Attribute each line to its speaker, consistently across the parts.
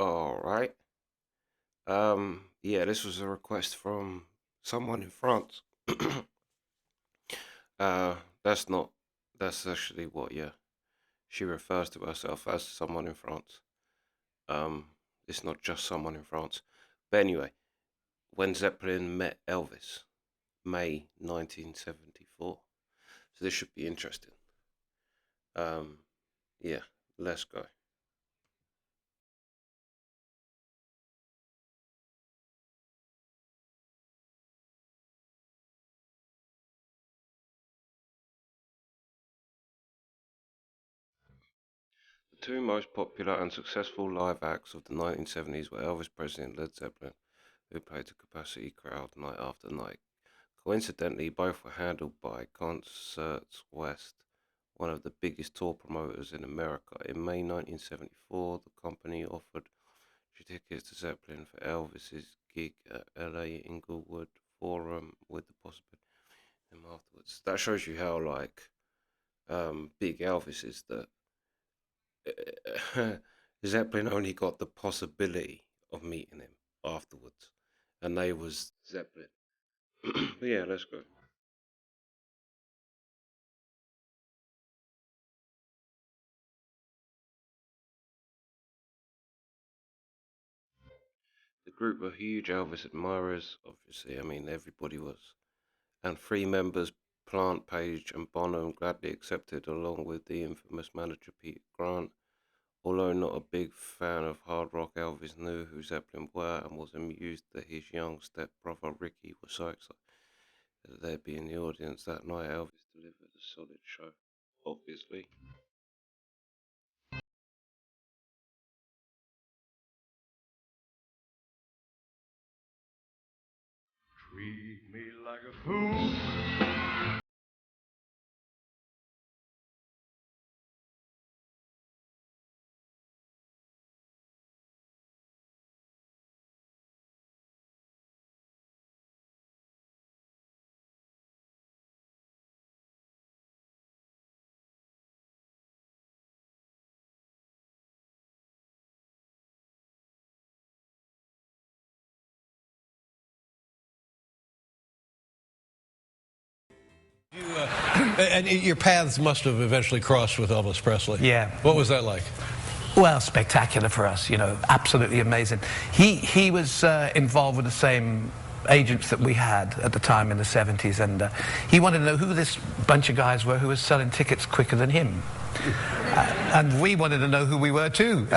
Speaker 1: All right. Yeah, this was a request from someone in France. uh, that's not. That's actually what. Yeah, she refers to herself as someone in France. Um, it's not just someone in France. But anyway, when Zeppelin met Elvis, May 1974. So this should be interesting. Um, yeah, let's go. The two most popular and successful live acts of the 1970s were Elvis Presley and Led Zeppelin, who played to capacity crowd night after night. Coincidentally, both were handled by Concerts West, one of the biggest tour promoters in America. In May 1974, the company offered tickets to Zeppelin for Elvis's gig at LA Inglewood Forum with the possibility of him afterwards. That shows you how big Elvis is that Zeppelin only got the possibility of meeting him afterwards, and they was Zeppelin. But yeah, let's go. The group were huge Elvis admirers, obviously. I mean, everybody was. And three members, Plant, Page, and Bonham, gladly accepted, along with the infamous manager Pete Grant. Although not a big fan of hard rock, Elvis knew who Zeppelin were and was amused that his young stepbrother Ricky was so excited that they'd be in the audience that night. Elvis delivered a solid show, obviously.
Speaker 2: Treat me like a fool. And your paths must have eventually crossed with Elvis Presley.
Speaker 3: Yeah.
Speaker 2: What was that like?
Speaker 3: Well, spectacular for us, you know, absolutely amazing. He was involved with the same agents that we had at the time in the 70s, and he wanted to know who this bunch of guys were who was selling tickets quicker than him. And we wanted to know who we were too.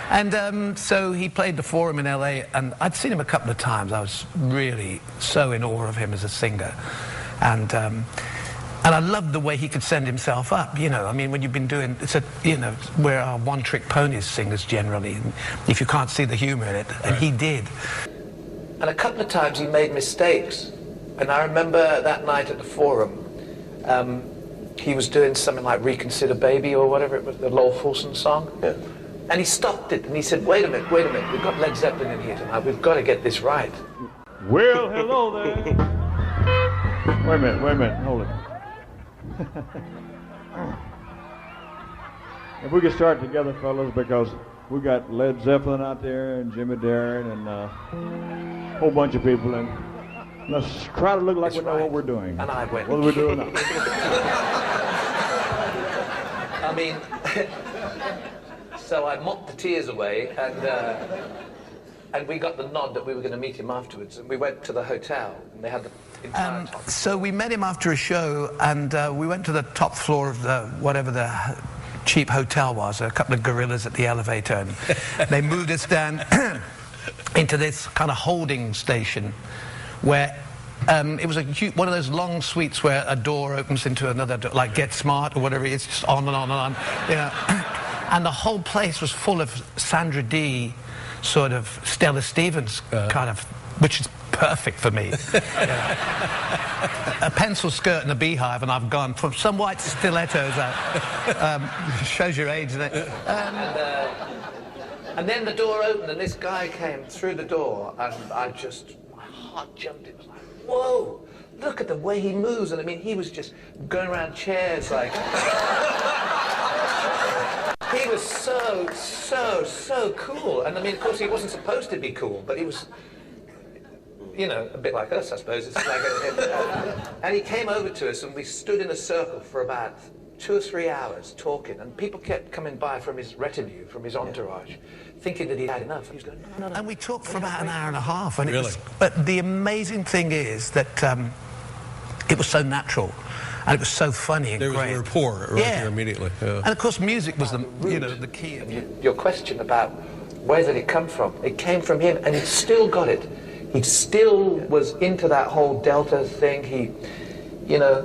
Speaker 3: And so he played the Forum in LA, and I'd seen him a couple of times. I was really so in awe of him as a singer. And I loved the way he could send himself up, you know. I mean, when you've been doing, we're our one-trick ponies singers generally, and if you can't see the humor in it, and he did. And a couple of times he made mistakes. And I remember that night at the Forum, he was doing something like Reconsider Baby or whatever it was, the Lowell Fulson song.
Speaker 1: Yeah.
Speaker 3: And he stopped it and he said, wait a minute, we've got Led Zeppelin in here tonight, we've got to get this right.
Speaker 2: Well, hello there. Wait a minute, hold it. If we could start together, fellas, because we got Led Zeppelin out there and Jimmy Darren and a whole bunch of people, and let's try to look like we know what we're doing.
Speaker 3: And I went.
Speaker 2: What are we doing now?
Speaker 3: I mean, so I mopped the tears away, and we got the nod that we were going to meet him afterwards, and we went to the hotel, and they had the entire top. So we met him after a show, and we went to the top floor of whatever the cheap hotel was, a couple of gorillas at the elevator, and they moved us down into this kind of holding station where it was one of those long suites where a door opens into another door, like Get Smart or whatever, it's just on and on and on, you know. And the whole place was full of Sandra Dee, sort of Stella Stevens kind of, which is perfect for me. A pencil skirt and a beehive, and I've gone from some white stilettos out. Shows your age, doesn't it? And then the door opened, and this guy came through the door, and my heart jumped. It was like, whoa, look at the way he moves. And I mean, he was just going around chairs like... was so cool. And I mean, of course, he wasn't supposed to be cool, but he was, you know, a bit like us, I suppose. It's like and he came over to us, and we stood in a circle for about 2 or 3 hours talking, and people kept coming by from his retinue, from his entourage, thinking that he'd had enough. He was going, no. And we talked for about an hour and a half. And
Speaker 4: really?
Speaker 3: But the amazing thing is that it was so natural, and it was so funny and
Speaker 4: great.
Speaker 3: There
Speaker 4: was a rapport right there immediately. Yeah.
Speaker 3: And of course, music was the key. Your question about where did it come from? It came from him, and he still got it. He still was into that whole Delta thing. He, you know,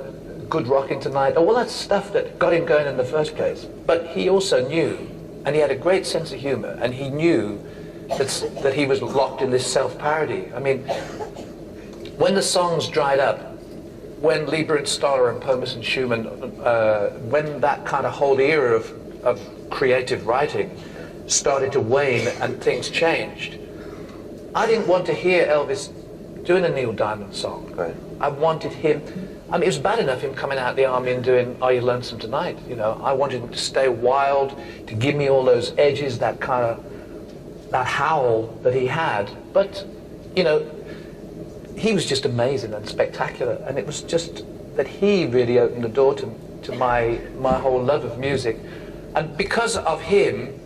Speaker 3: good rocking tonight, all that stuff that got him going in the first place. But he also knew, and he had a great sense of humor, and he knew that he was locked in this self-parody. I mean, when the songs dried up, when Lieber and Stoller and Pomus and Schumann, when that kind of whole era of creative writing started to wane and things changed, I didn't want to hear Elvis doing a Neil Diamond song.
Speaker 5: Right.
Speaker 3: I wanted him, I mean, it was bad enough him coming out of the army and doing Are You Lonesome Tonight, you know. I wanted him to stay wild, to give me all those edges, that howl that he had. But, you know, he was just amazing and spectacular, and it was just that he really opened the door to my whole love of music. And because of him,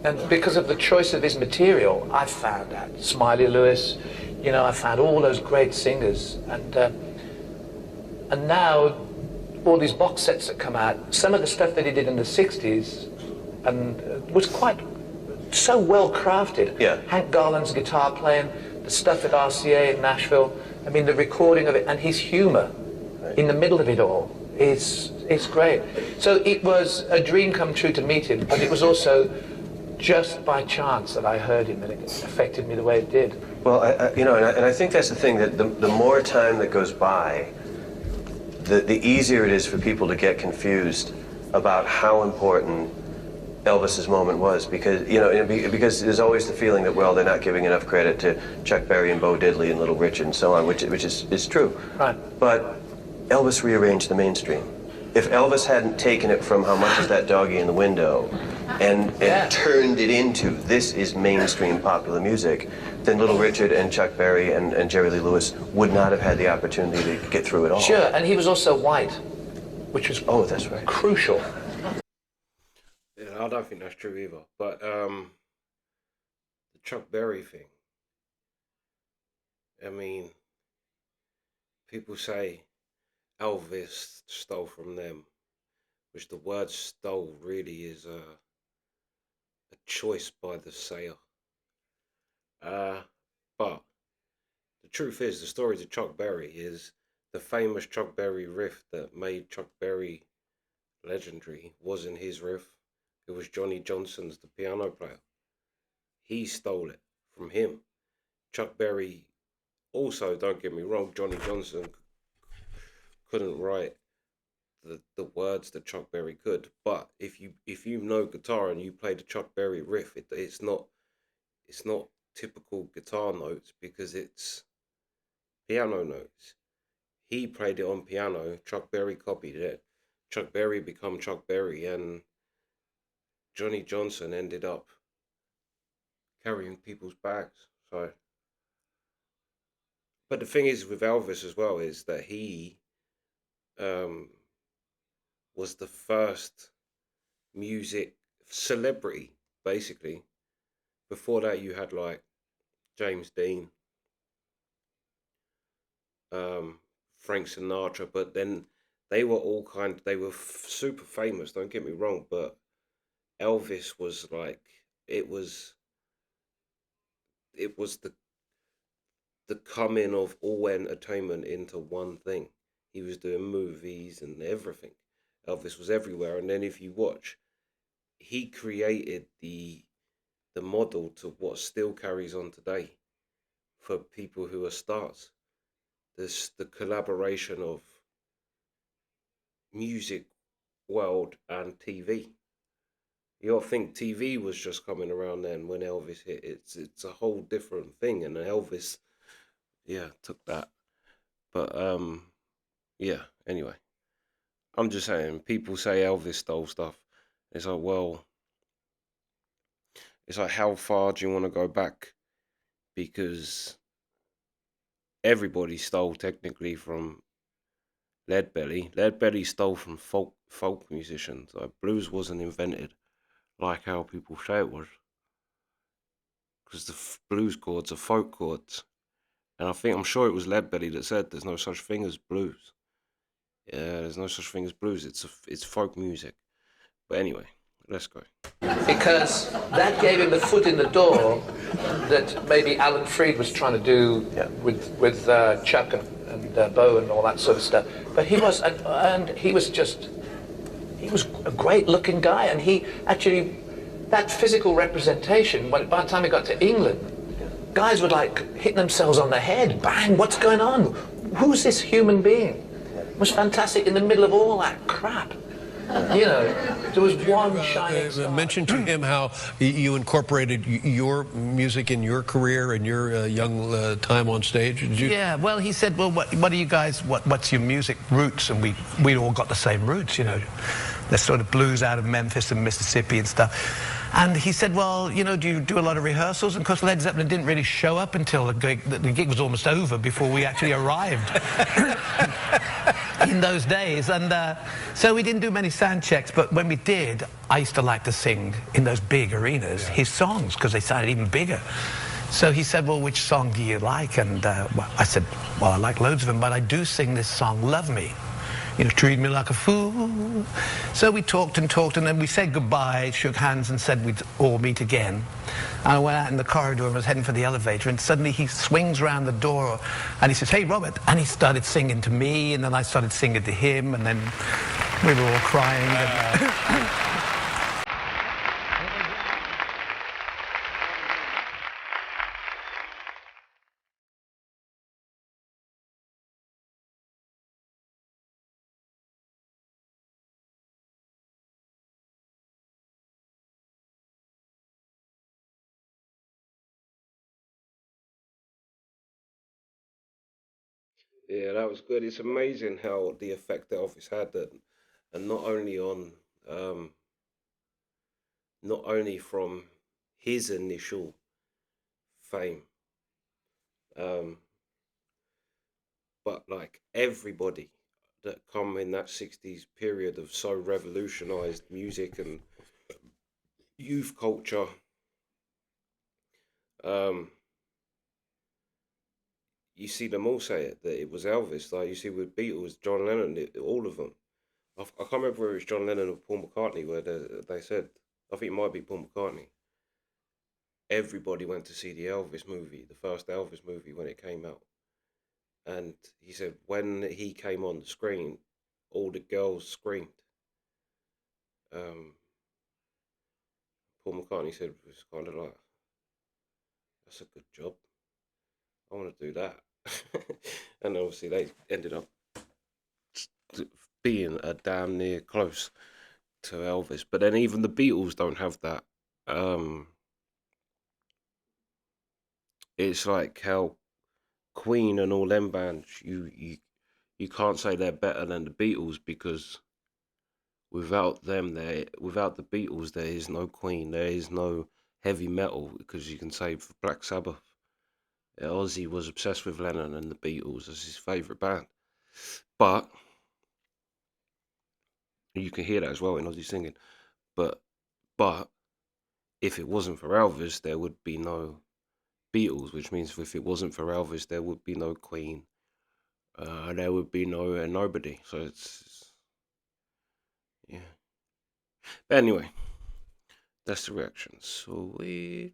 Speaker 3: and because of the choice of his material, I found out Smiley Lewis, you know, I found all those great singers, and now all these box sets that come out, some of the stuff that he did in the 60s and was quite so well crafted.
Speaker 5: Yeah.
Speaker 3: Hank Garland's guitar playing, the stuff at RCA in Nashville, I mean, the recording of it, and his humor in the middle of it all is great. So it was a dream come true to meet him, but it was also just by chance that I heard him, and it affected me the way it did.
Speaker 5: Well, and I think that's the thing, that the more time that goes by, the easier it is for people to get confused about how important Elvis's moment was, because because there's always the feeling that, well, they're not giving enough credit to Chuck Berry and Bo Diddley and Little Richard and so on, which is true.
Speaker 3: Right.
Speaker 5: But Elvis rearranged the mainstream. If Elvis hadn't taken it from How Much Is That Doggy in the Window and turned it into this is mainstream popular music, then Little Richard and Chuck Berry and Jerry Lee Lewis would not have had the opportunity to get through it all.
Speaker 3: Sure, and he was also white, which was
Speaker 5: that's right.
Speaker 3: crucial.
Speaker 1: Yeah, I don't think that's true either. But the Chuck Berry thing, I mean, people say Elvis stole from them, which the word stole really is a choice by the sayer. But the truth is, the story to Chuck Berry is the famous Chuck Berry riff that made Chuck Berry legendary wasn't his riff. It was Johnny Johnson's, the piano player. He stole it from him. Chuck Berry also, don't get me wrong, Johnny Johnson couldn't write the words that Chuck Berry could. But if you know guitar and you play the Chuck Berry riff, it's not typical guitar notes, because it's piano notes. He played it on piano. Chuck Berry copied it. Chuck Berry became Chuck Berry, and Johnny Johnson ended up carrying people's bags. So, but the thing is with Elvis as well is that he was the first music celebrity, basically. Before that, you had like James Dean, Frank Sinatra, but then they were all super famous, don't get me wrong, but Elvis was like, it was the coming of all entertainment into one thing. He was doing movies and everything. Elvis was everywhere. And then if you watch, he created the model to what still carries on today for people who are stars. There's the collaboration of music world and TV. You don't think TV was just coming around then when Elvis hit. It's a whole different thing, and Elvis, took that. But anyway, I'm just saying, people say Elvis stole stuff. It's like, well, it's like, how far do you want to go back? Because everybody stole technically from Leadbelly. Leadbelly stole from folk musicians. Like, blues wasn't invented like how people say it was, because the blues chords are folk chords. And I'm sure it was Leadbelly that said there's no such thing as blues. Yeah, there's no such thing as blues. It's folk music. But anyway, let's go.
Speaker 3: Because that gave him the foot in the door that maybe Alan Freed was trying to do with Chuck and Bo and all that sort of stuff. But he was, and he was a great looking guy, and he actually, that physical representation, by the time he got to England, guys would like hit themselves on the head, bang, what's going on? Who's this human being? It was fantastic in the middle of all that crap. You know, there was one shining star.
Speaker 4: Mention to him how you incorporated your music in your career and your young time on stage. Did you?
Speaker 3: Yeah, well, he said, well, what are you guys, what's your music roots? And we all got the same roots, you know. There's sort of blues out of Memphis and Mississippi and stuff. And he said, well, you know, do you do a lot of rehearsals? And of course, Led Zeppelin didn't really show up until the gig was almost over before we actually arrived. In those days, and so we didn't do many sound checks, but when we did, I used to like to sing in those big arenas his songs because they sounded even bigger. So he said, well, which song do you like? And well, I said, well, I like loads of them, but I do sing this song, Love Me. You know, treat me like a fool. So we talked, and then we said goodbye, shook hands, and said we'd all meet again. And I went out in the corridor and was heading for the elevator, and suddenly he swings around the door, and he says, hey, Robert. And he started singing to me, and then I started singing to him, and then we were all crying.
Speaker 1: Yeah, that was good. It's amazing how the effect that Elvis had that, and not only on, not only from his initial fame, um, but like everybody that come in that '60s period of so revolutionized music and youth culture. Um, you see them all say it that it was Elvis. Like you see with Beatles, John Lennon, all of them. I can't remember whether it was John Lennon or Paul McCartney where they said. I think it might be Paul McCartney. Everybody went to see the Elvis movie, the first Elvis movie when it came out, and he said when he came on the screen, all the girls screamed. Um, Paul McCartney said it was kind of like, "That's a good job. I want to do that." And obviously they ended up being a damn near close to Elvis. But then even the Beatles don't have that. It's like how Queen and all them bands, you can't say they're better than the Beatles because without them, without the Beatles, there is no Queen, there is no heavy metal. Because you can say for Black Sabbath, Ozzy was obsessed with Lennon and the Beatles as his favourite band. But you can hear that as well in Ozzy singing. But if it wasn't for Elvis, there would be no Beatles, which means if it wasn't for Elvis, there would be no Queen. There would be no nobody. So it's yeah. But anyway, that's the reaction. Sweet.